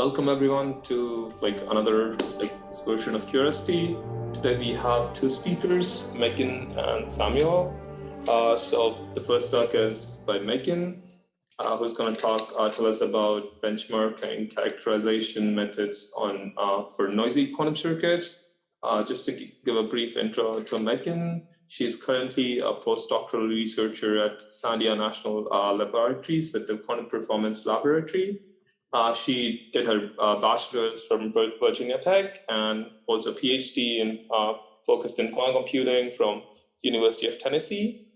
Welcome everyone to another this version of Curiosity. Today we have two speakers, Megan and Samuel. So the first talk is by Megan, who's going to tell us about benchmarking characterization methods for noisy quantum circuits. Just to give a brief intro to Megan, she's currently a postdoctoral researcher at Sandia National Laboratories with the Quantum Performance Laboratory. She did her bachelor's from Virginia Tech and holds a PhD focused in quantum computing from University of Tennessee.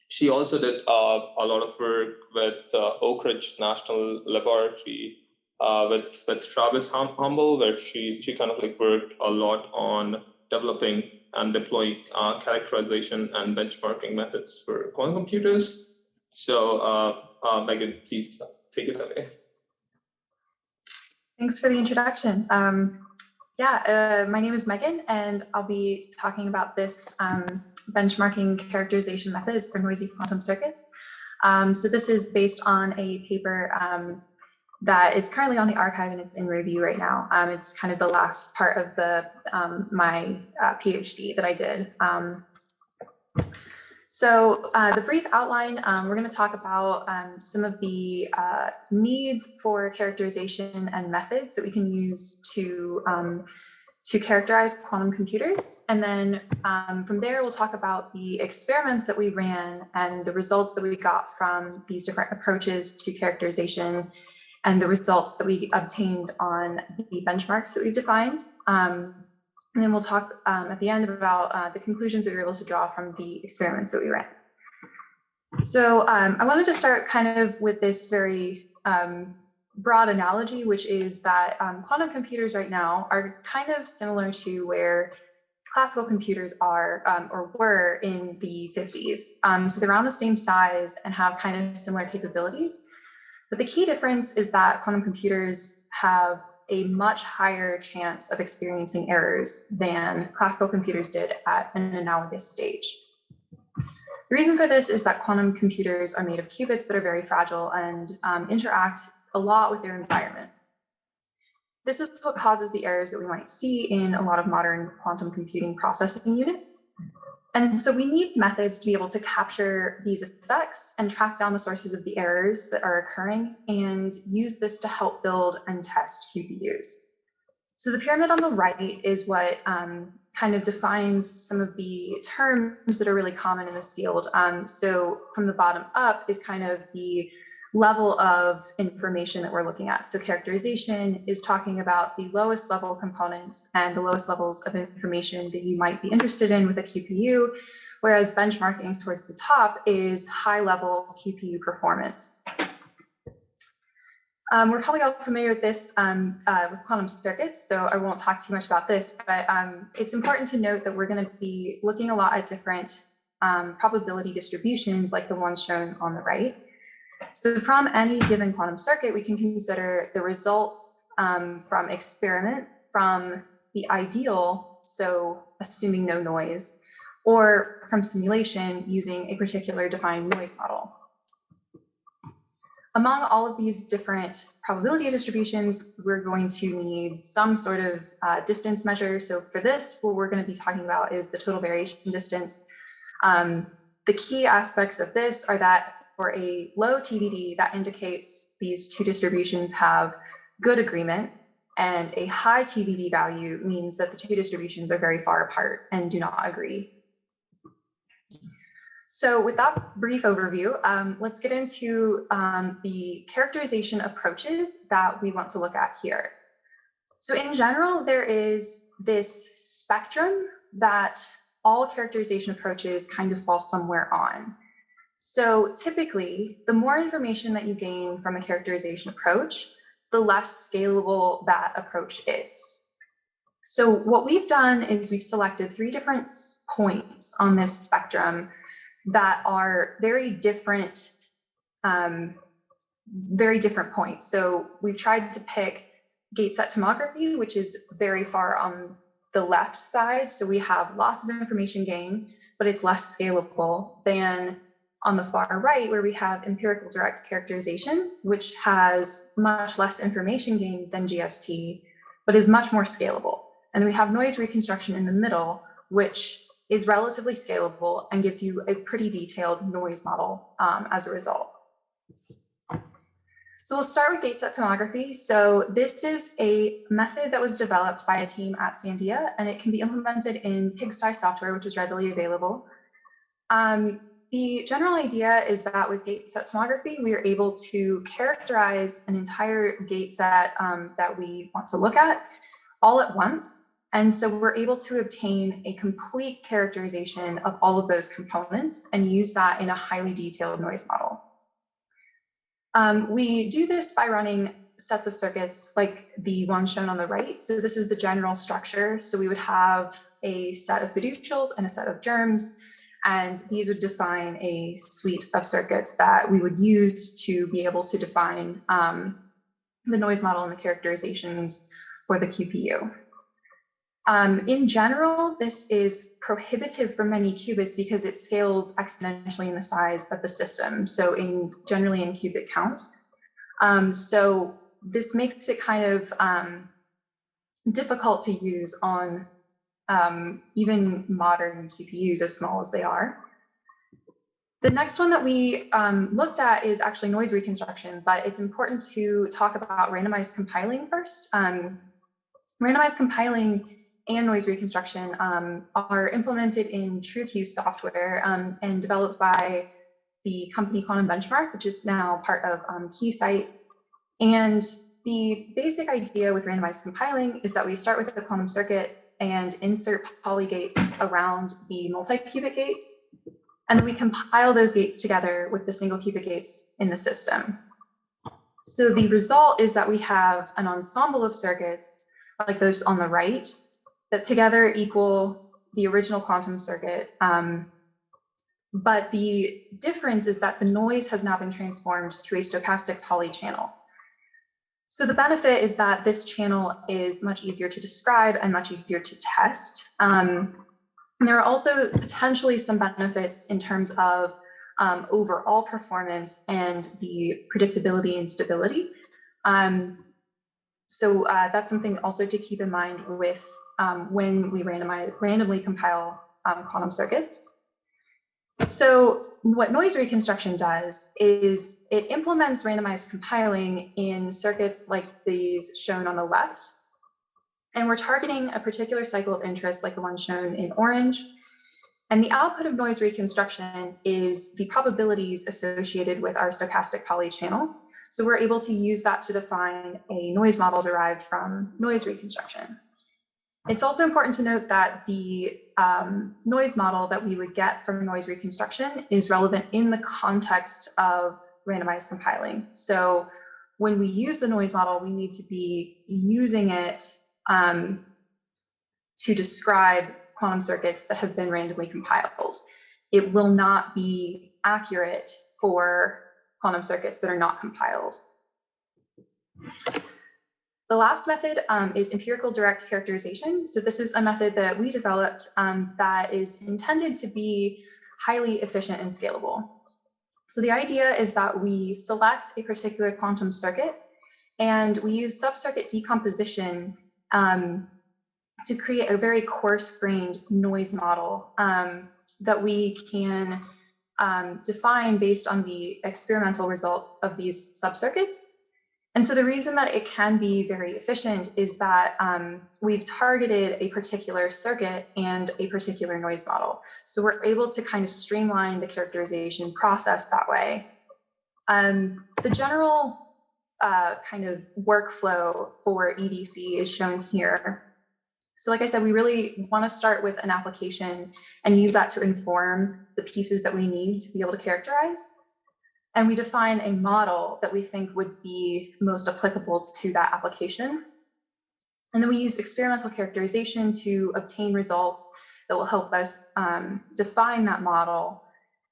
She also did a lot of work with Oak Ridge National Laboratory with Travis Humble, where she kind of worked a lot on developing and deploying characterization and benchmarking methods for quantum computers. So Megan, please take it away. Thanks for the introduction. My name is Megan, and I'll be talking about this benchmarking characterization methods for noisy quantum circuits. So this is based on a paper that it's currently on the archive and it's in review right now. It's kind of the last part of my PhD that I did. So the brief outline, we're going to talk about some of the needs for characterization and methods that we can use to characterize quantum computers. And then from there, we'll talk about the experiments that we ran and the results that we got from these different approaches to characterization and the results that we obtained on the benchmarks that we've defined. And then we'll talk at the end about the conclusions that we were able to draw from the experiments that we ran. So I wanted to start kind of with this very broad analogy, which is that quantum computers right now are kind of similar to where classical computers are or were in the 50s. So they're around the same size and have kind of similar capabilities. But the key difference is that quantum computers have a much higher chance of experiencing errors than classical computers did at an analogous stage. The reason for this is that quantum computers are made of qubits that are very fragile and interact a lot with their environment. This is what causes the errors that we might see in a lot of modern quantum computing processing units. And so we need methods to be able to capture these effects and track down the sources of the errors that are occurring and use this to help build and test QPUs. So the pyramid on the right is what kind of defines some of the terms that are really common in this field. So from the bottom up is kind of the level of information that we're looking at. So characterization is talking about the lowest level components and the lowest levels of information that you might be interested in with a QPU, whereas benchmarking towards the top is high level QPU performance. We're probably all familiar with this with quantum circuits, so I won't talk too much about this, but it's important to note that we're going to be looking a lot at different probability distributions like the ones shown on the right. So from any given quantum circuit, we can consider the results from experiment, from the ideal, so assuming no noise, or from simulation using a particular defined noise model. Among all of these different probability distributions, we're going to need some sort of distance measure. So for this, what we're going to be talking about is the total variation distance. The key aspects of this are that for a low TVD, that indicates these two distributions have good agreement, and a high TVD value means that the two distributions are very far apart and do not agree. So with that brief overview, let's get into the characterization approaches that we want to look at here. So in general, there is this spectrum that all characterization approaches kind of fall somewhere on. So typically, the more information that you gain from a characterization approach, the less scalable that approach is. So what we've done is we've selected 3 different points on this spectrum that are very different points. So we've tried to pick gate set tomography, which is very far on the left side. So we have lots of information gain, but it's less scalable than on the far right, where we have empirical direct characterization, which has much less information gain than GST, but is much more scalable. And we have noise reconstruction in the middle, which is relatively scalable and gives you a pretty detailed noise model as a result. So we'll start with gate-set tomography. So this is a method that was developed by a team at Sandia, and it can be implemented in Pigsty software, which is readily available. The general idea is that with gate-set tomography, we are able to characterize an entire gate set that we want to look at all at once. And so we're able to obtain a complete characterization of all of those components and use that in a highly detailed noise model. We do this by running sets of circuits like the one shown on the right. So this is the general structure. So we would have a set of fiducials and a set of germs, and these would define a suite of circuits that we would use to be able to define the noise model and the characterizations for the QPU. In general, this is prohibitive for many qubits because it scales exponentially in the size of the system, so generally in qubit count. So this makes it kind of difficult to use on even modern QPUs, as small as they are. The next one that we looked at is actually noise reconstruction, but it's important to talk about randomized compiling first. Randomized compiling and noise reconstruction are implemented in TrueQ software and developed by the company Quantum Benchmark, which is now part of Keysight. And the basic idea with randomized compiling is that we start with a quantum circuit and insert Pauli gates around the multi-qubit gates, and then we compile those gates together with the single qubit gates in the system. So the result is that we have an ensemble of circuits like those on the right that together equal the original quantum circuit. But the difference is that the noise has now been transformed to a stochastic Pauli channel. So the benefit is that this channel is much easier to describe and much easier to test. And there are also potentially some benefits in terms of overall performance and the predictability and stability. So that's something also to keep in mind with when we randomly compile quantum circuits. So what noise reconstruction does is it implements randomized compiling in circuits like these shown on the left. And we're targeting a particular cycle of interest like the one shown in orange. And the output of noise reconstruction is the probabilities associated with our stochastic Pauli channel. So we're able to use that to define a noise model derived from noise reconstruction. It's also important to note that the noise model that we would get from noise reconstruction is relevant in the context of randomized compiling. So when we use the noise model, we need to be using it to describe quantum circuits that have been randomly compiled. It will not be accurate for quantum circuits that are not compiled. The last method is empirical direct characterization. So this is a method that we developed that is intended to be highly efficient and scalable. So the idea is that we select a particular quantum circuit and we use sub-circuit decomposition to create a very coarse-grained noise model that we can define based on the experimental results of these subcircuits. And so the reason that it can be very efficient is that we've targeted a particular circuit and a particular noise model. So we're able to kind of streamline the characterization process that way. The general kind of workflow for EDC is shown here. So like I said, we really want to start with an application and use that to inform the pieces that we need to be able to characterize. And we define a model that we think would be most applicable to that application. And then we use experimental characterization to obtain results that will help us define that model.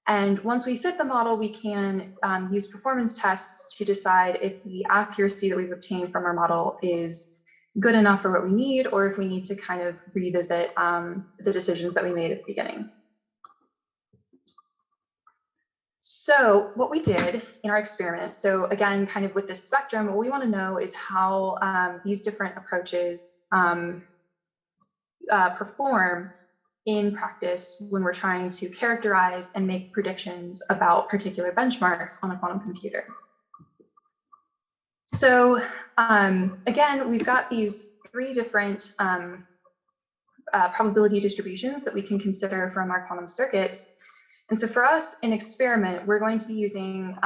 And once we fit the model, we can use performance tests to decide if the accuracy that we've obtained from our model is good enough for what we need, or if we need to kind of revisit the decisions that we made at the beginning. So what we did in our experiment, so again, kind of with this spectrum, what we want to know is how these different approaches perform in practice when we're trying to characterize and make predictions about particular benchmarks on a quantum computer. So again, we've got these three different probability distributions that we can consider from our quantum circuits. And so for us, in experiment, we're going to be using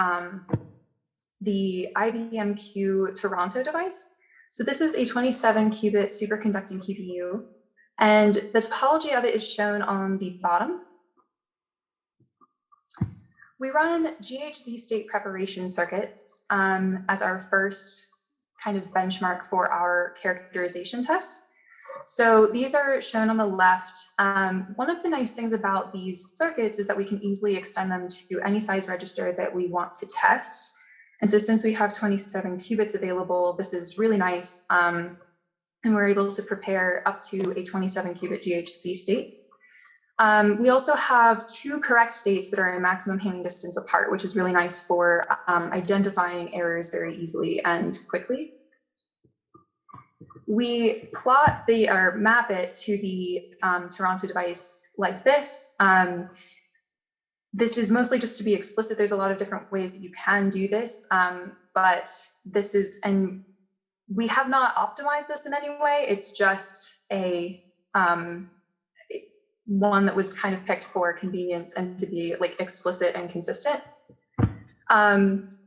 the IBM Q Toronto device. So this is a 27-qubit superconducting QPU, and the topology of it is shown on the bottom. We run GHZ-State preparation circuits as our first kind of benchmark for our characterization tests. So these are shown on the left. One of the nice things about these circuits is that we can easily extend them to any size register that we want to test. And so since we have 27 qubits available, this is really nice. And we're able to prepare up to a 27-qubit GHZ state. We also have two correct states that are a maximum Hamming distance apart, which is really nice for identifying errors very easily and quickly. We plot or map it to the Toronto device like this. This is mostly just to be explicit. There's a lot of different ways that you can do this, but this is, and we have not optimized this in any way. It's just a one that was kind of picked for convenience and to be like explicit and consistent.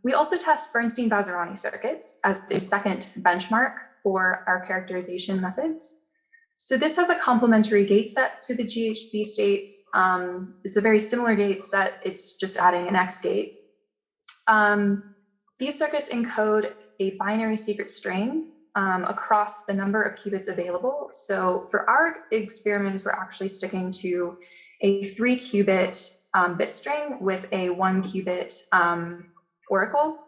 We also test Bernstein-Vazirani circuits as a second benchmark for our characterization methods. So this has a complementary gate set to the GHZ states. It's a very similar gate set. It's just adding an X gate. These circuits encode a binary secret string across the number of qubits available. So for our experiments, we're actually sticking to a 3-qubit bit string with a 1-qubit oracle.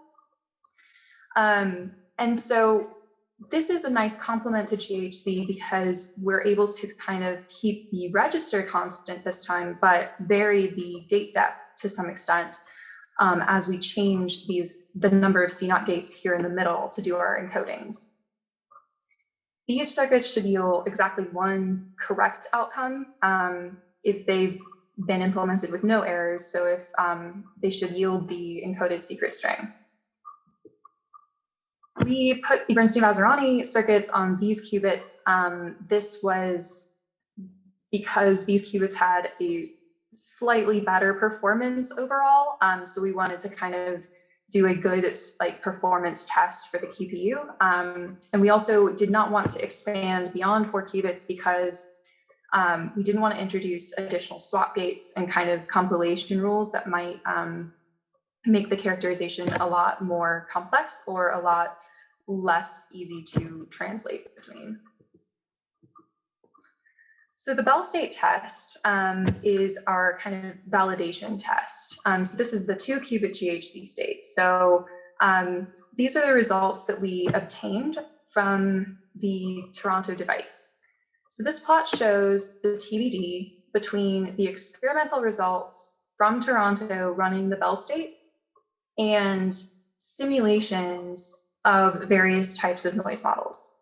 And so this is a nice complement to GHZ because we're able to kind of keep the register constant this time, but vary the gate depth to some extent as we change the number of C0 gates here in the middle to do our encodings. These circuits should yield exactly one correct outcome if they've been implemented with no errors. So if they should yield the encoded secret string. We put the Bernstein-Vazirani circuits on these qubits. This was because these qubits had a slightly better performance overall. So we wanted to kind of do a good performance test for the QPU. And we also did not want to expand beyond 4 qubits because we didn't want to introduce additional swap gates and kind of compilation rules that might make the characterization a lot more complex or a lot less easy to translate between. So the Bell state test is our kind of validation test. So this is the 2-qubit GHZ state. So these are the results that we obtained from the Toronto device. So this plot shows the TBD between the experimental results from Toronto running the Bell state and simulations of various types of noise models.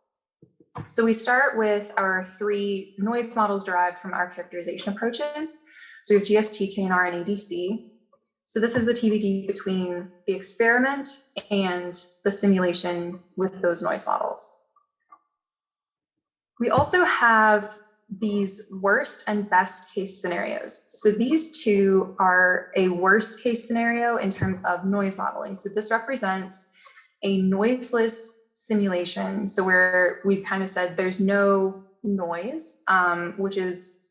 So we start with our 3 noise models derived from our characterization approaches. So we have GST, KNR, and ADC. So this is the TBD between the experiment and the simulation with those noise models. We also have these worst and best case scenarios. So these two are a worst case scenario in terms of noise modeling. So this represents a noiseless simulation. So where we've kind of said there's no noise, which is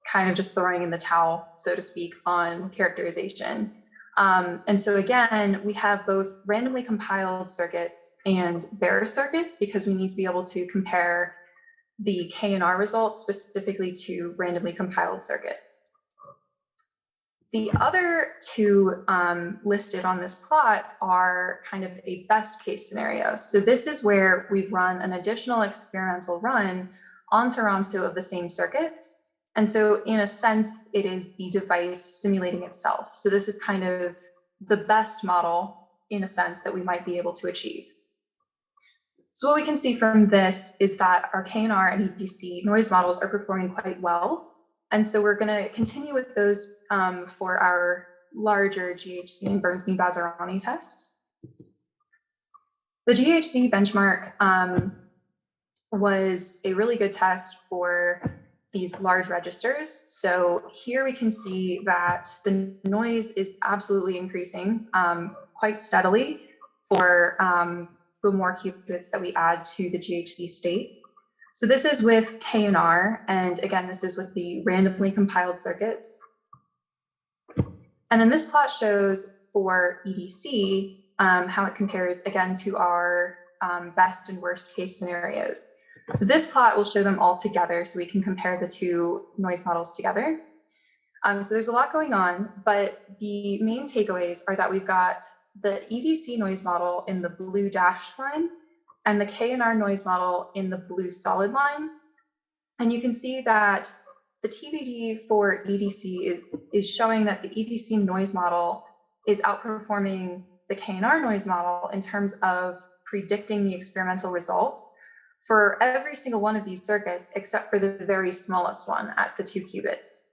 kind of just throwing in the towel, so to speak, on characterization. And so again, we have both randomly compiled circuits and bare circuits because we need to be able to compare the KNR results specifically to randomly compiled circuits. The other 2 listed on this plot are kind of a best case scenario. So this is where we've run an additional experimental run on Toronto of the same circuits. And so in a sense, it is the device simulating itself. So this is kind of the best model in a sense that we might be able to achieve. So what we can see from this is that our KNR and EDC noise models are performing quite well. And so we're going to continue with those for our larger GHZ and Bernstein-Vazirani tests. The GHZ benchmark was a really good test for these large registers. So here we can see that the noise is absolutely increasing quite steadily for the more qubits that we add to the GHZ-State. So this is with KNR, and again, this is with the randomly compiled circuits. And then this plot shows for EDC how it compares again to our best and worst case scenarios. So this plot will show them all together so we can compare the two noise models together. So there's a lot going on, but the main takeaways are that we've got the EDC noise model in the blue dashed line and the KNR noise model in the blue solid line. And you can see that the TBD for EDC is showing that the EDC noise model is outperforming the KNR noise model in terms of predicting the experimental results for every single one of these circuits, except for the very smallest one at the 2 qubits.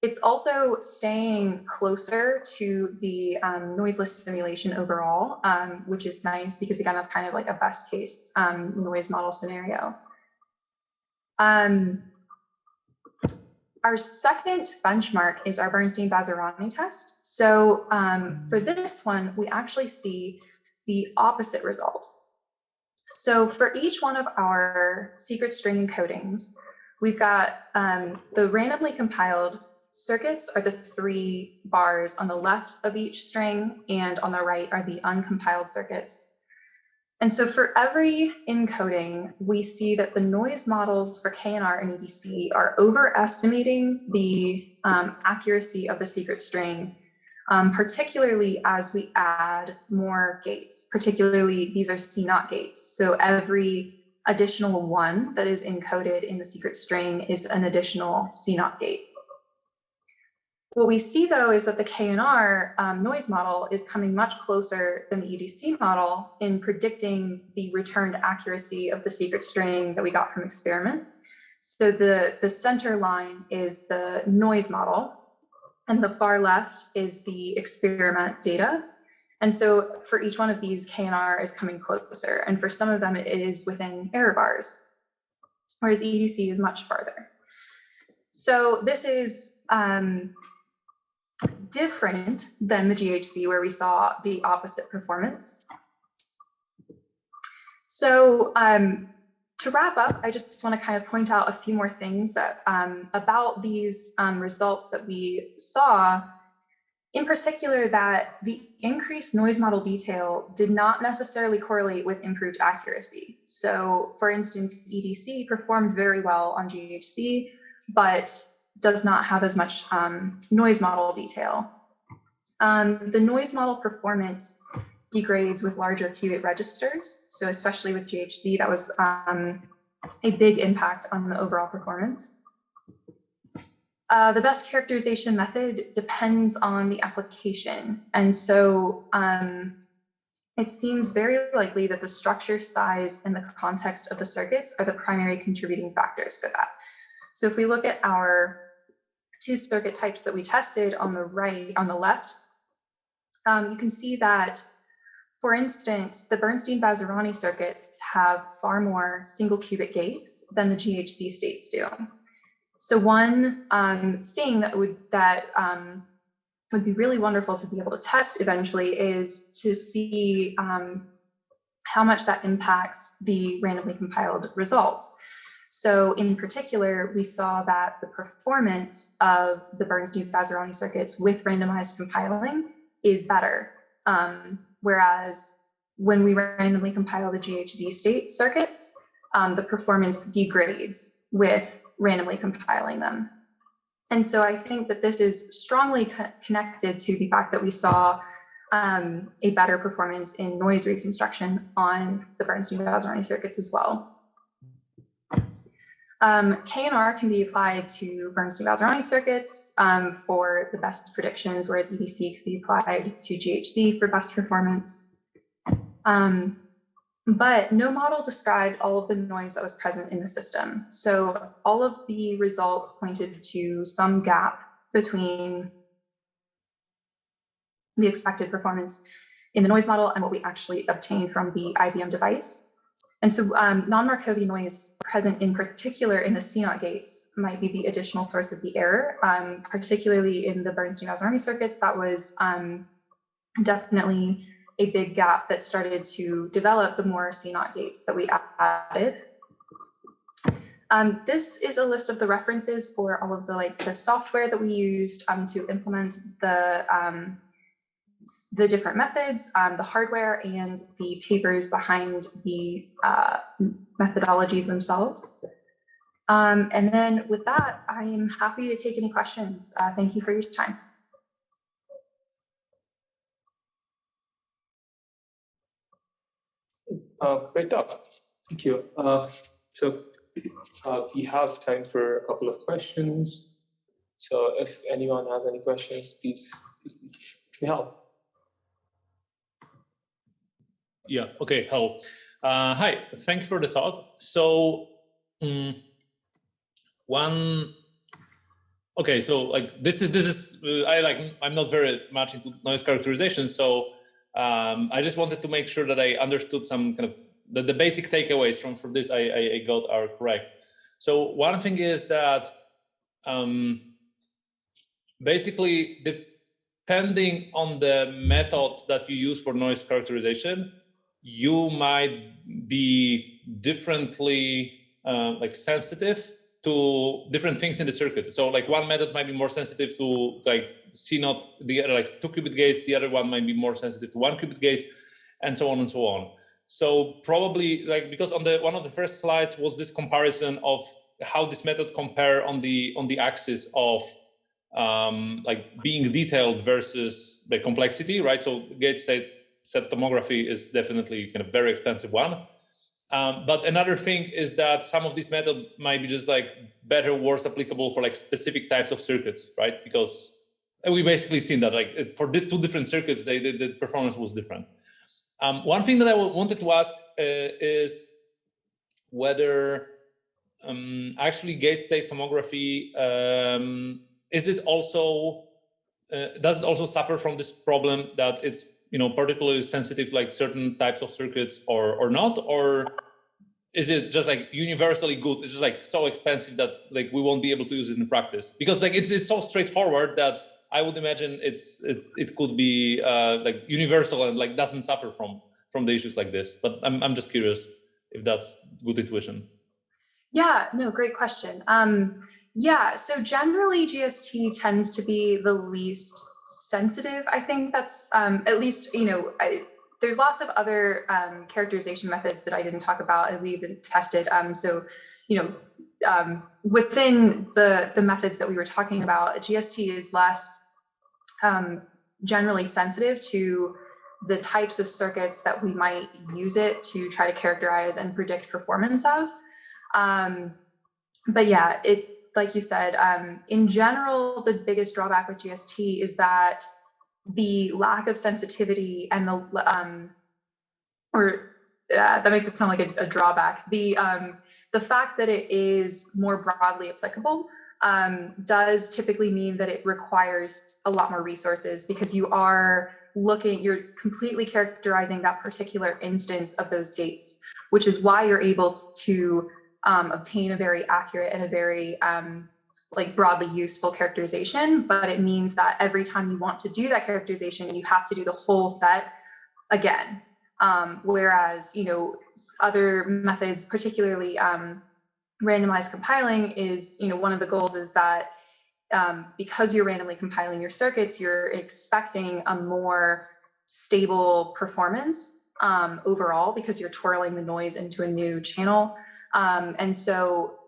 It's also staying closer to the noiseless simulation overall, which is nice because again, that's kind of like a best case noise model scenario. Our second benchmark is our Bernstein-Vazirani test. So for this one, we actually see the opposite result. So for each one of our secret string encodings, we've got the randomly compiled circuits are the 3 bars on the left of each string, and on the right are the uncompiled circuits. And so for every encoding, we see that the noise models for KNR and EDC are overestimating the accuracy of the secret string, particularly as we add more gates. Particularly, these are C0 gates. So every additional 1 that is encoded in the secret string is an additional C0 gate. What we see, though, is that the KNR noise model is coming much closer than the EDC model in predicting the returned accuracy of the secret string that we got from experiment. So the center line is the noise model, and the far left is the experiment data. And so for each one of these, KNR is coming closer, and for some of them, it is within error bars, whereas EDC is much farther. So this is different than the GHZ, where we saw the opposite performance. So to wrap up, I just want to kind of point out a few more things that about these results that we saw, in particular that the increased noise model detail did not necessarily correlate with improved accuracy. So for instance, EDC performed very well on GHZ, but does not have as much noise model detail. The noise model performance degrades with larger qubit registers. So especially with GHZ, that was a big impact on the overall performance. The best characterization method depends on the application. And so it seems very likely that the structure, size, and the context of the circuits are the primary contributing factors for that. So if we look at our 2 circuit types that we tested on the right, on the left, you can see that, for instance, the Bernstein-Vazirani circuits have far more single qubit gates than the GHZ states do. So one thing that would be really wonderful to be able to test eventually is to see how much that impacts the randomly compiled results. So in particular, we saw that the performance of the Bernstein-Vazirani circuits with randomized compiling is better. Whereas when we randomly compile the GHZ-State circuits, the performance degrades with randomly compiling them. And so I think that this is strongly connected to the fact that we saw a better performance in noise reconstruction on the Bernstein-Vazirani circuits as well. K&R can be applied to Bernstein-Vazirani circuits for the best predictions, whereas EBC could be applied to GHZ for best performance. But no model described all of the noise that was present in the system. So all of the results pointed to some gap between the expected performance in the noise model and what we actually obtained from the IBM device. And so non-Markovi noise present in particular in the CNOT gates might be the additional source of the error, particularly in the Bernstein-Vazirani circuits. That was definitely a big gap that started to develop the more CNOT gates that we added. This is a list of the references for all of the software that we used to implement the different methods, the hardware, and the papers behind the methodologies themselves. And then with that, I am happy to take any questions. Thank you for your time. Great talk. Thank you. So we have time for a couple of questions. So if anyone has any questions, please help. Yeah, okay, hello. Hi, thank you for the talk. So this is I'm not very much into noise characterization, so I just wanted to make sure that I understood some kind of the basic takeaways from this I got are correct. So one thing is that basically depending on the method that you use for noise characterization, you might be differently sensitive to different things in the circuit. So like one method might be more sensitive to CNOT, the other 2-qubit gates, the other one might be more sensitive to 1-qubit gates, and so on and so on. So probably because on one of the first slides was this comparison of how this method compare on the axis of being detailed versus the complexity, right? So GHZ tomography is definitely kind of very expensive one. But another thing is that some of these methods might be just better, worse applicable for specific types of circuits, right? Because we basically seen that for the two different circuits, the performance was different. One thing that I wanted to ask is whether actually gate-state tomography does it also suffer from this problem that it's particularly sensitive to certain types of circuits or not, or is it just universally good? It's just so expensive that we won't be able to use it in practice, because it's so straightforward that I would imagine it could be universal and doesn't suffer from the issues like this. But I'm just curious if that's good intuition. Yeah, no, great question. Yeah, so generally GST tends to be the least sensitive. I think that's at least, there's lots of other characterization methods that I didn't talk about and we even tested. So, within the methods that we were talking about, GST is less generally sensitive to the types of circuits that we might use it to try to characterize and predict performance of. But yeah, like you said, in general, the biggest drawback with GST is that the lack of sensitivity and that makes it sound like a drawback. The fact that it is more broadly applicable does typically mean that it requires a lot more resources, because you're completely characterizing that particular instance of those gates, which is why you're able to obtain a very accurate and a very broadly useful characterization. But it means that every time you want to do that characterization, you have to do the whole set again. Whereas, other methods, particularly randomized compiling, is, one of the goals is that because you're randomly compiling your circuits, you're expecting a more stable performance overall, because you're twirling the noise into a new channel. And so,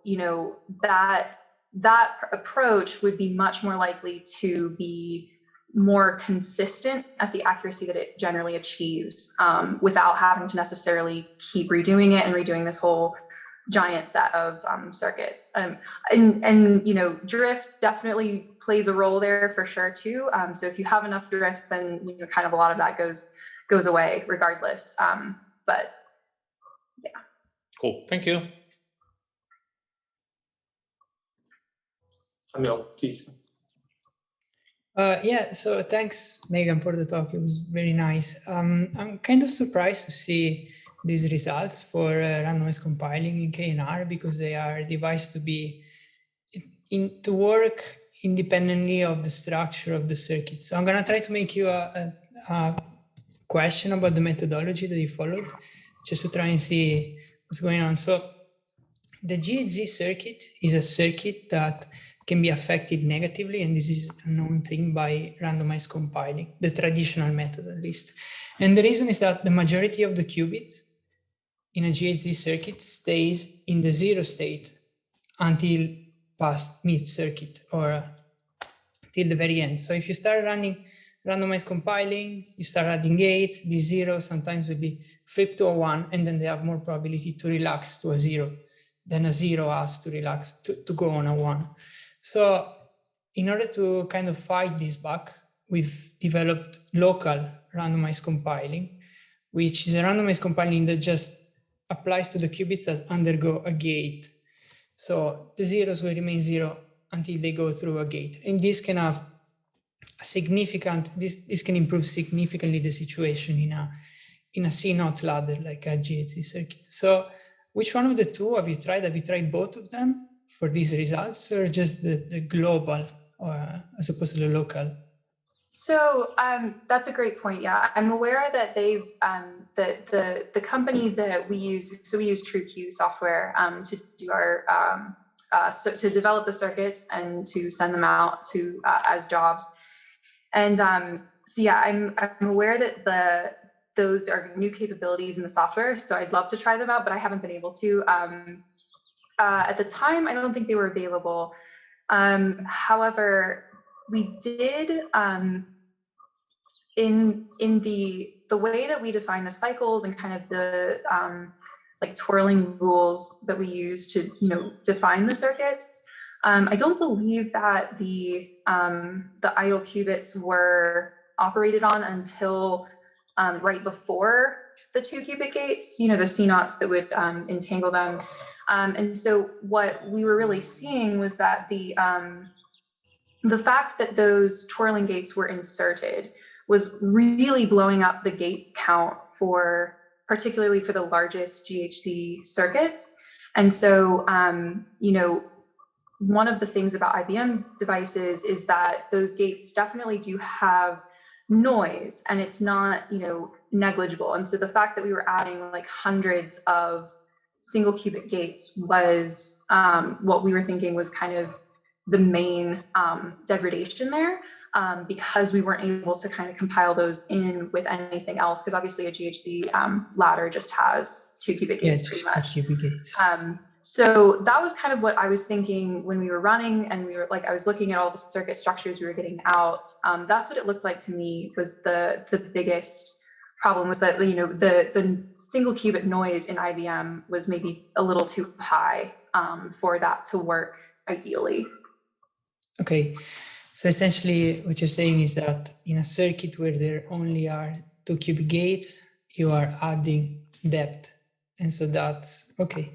that approach would be much more likely to be more consistent at the accuracy that it generally achieves, without having to necessarily keep redoing it and redoing this whole giant set of circuits. And you know, drift definitely plays a role there for sure too. So if you have enough drift, then you know, kind of a lot of that goes away regardless. But yeah. Cool. Thank you. Samuel, please. Yeah, so thanks, Megan, for the talk. It was very nice. I'm kind of surprised to see these results for randomized compiling in KNR because they are devised to be to work independently of the structure of the circuit. So I'm going to try to make you a question about the methodology that you followed, just to try and see what's going on. So the GHZ circuit is a circuit that can be affected negatively, and this is a known thing by randomized compiling, the traditional method at least. And the reason is that the majority of the qubits in a GHZ circuit stays in the 0 state until past mid-circuit or till the very end. So if you start running randomized compiling, you start adding gates, the 0 sometimes will be flipped to a 1, and then they have more probability to relax to a 0 than a 0 has to relax to go on a 1. So in order to kind of fight this back, we've developed local randomized compiling, which is a randomized compiling that just applies to the qubits that undergo a gate. So the zeros will remain 0 until they go through a gate. And this can have a significant, this can improve significantly the situation in a C0 ladder like a GHZ circuit. So which one of the two have you tried? Have you tried both of them for these results, or just the global, or as opposed to the local? So that's a great point. Yeah, I'm aware that they've the company that we use. So we use TrueQ software to do our to develop the circuits and to send them out to as jobs. And so yeah, I'm aware that those are new capabilities in the software. So I'd love to try them out, but I haven't been able to. At the time, I don't think they were available. However, we did in the way that we define the cycles and kind of the like twirling rules that we use to define the circuits. I don't believe that the idle qubits were operated on until right before the 2 qubit gates, the C0s that would entangle them. And so what we were really seeing was that the fact that those twirling gates were inserted was really blowing up the gate count particularly for the largest GHZ circuits. And so, one of the things about IBM devices is that those gates definitely do have noise, and it's not, negligible. And so the fact that we were adding like hundreds of single qubit gates was what we were thinking was kind of the main degradation there, because we weren't able to kind of compile those in with anything else, because obviously a GHZ ladder just has 2 qubit gates, pretty much. 2 qubit gates. So that was kind of what I was thinking when we were running, and we were like, I was looking at all the circuit structures we were getting out. That's what it looked like to me was the biggest problem, was that the single qubit noise in IBM was maybe a little too high for that to work ideally. Okay, so essentially what you're saying is that in a circuit where there only are 2 qubit gates, you are adding depth, and so that's okay.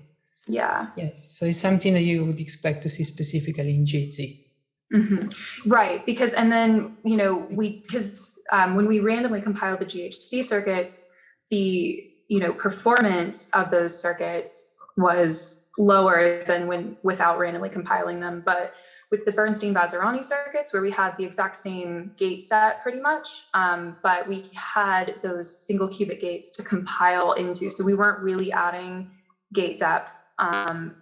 Yeah. Yes. So it's something that you would expect to see specifically in GHZ. Mm-hmm. Right. Because, and then, when we randomly compile the GHZ circuits, the, performance of those circuits was lower than without randomly compiling them. But with the Bernstein-Vazirani circuits, where we had the exact same gate set pretty much, but we had those single qubit gates to compile into. So we weren't really adding gate depth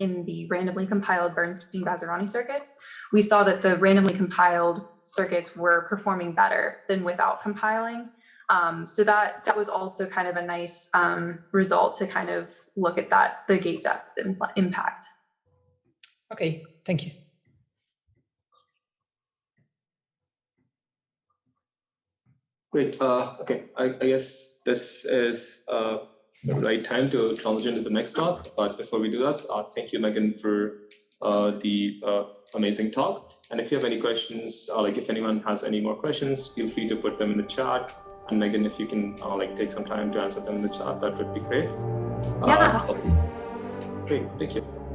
in the randomly compiled Bernstein-Vazirani circuits. We saw that the randomly compiled circuits were performing better than without compiling. So that was also kind of a nice result to kind of look at the gate depth impact. Okay, thank you. Great. Okay, I guess this is the right time to transition to the next talk. But before we do that, thank you, Megan, for the amazing talk. And if you have any questions, like if anyone has any more questions, feel free to put them in the chat. And Megan, if you can like take some time to answer them in the chat, that would be great. Yeah, absolutely. Great, thank you.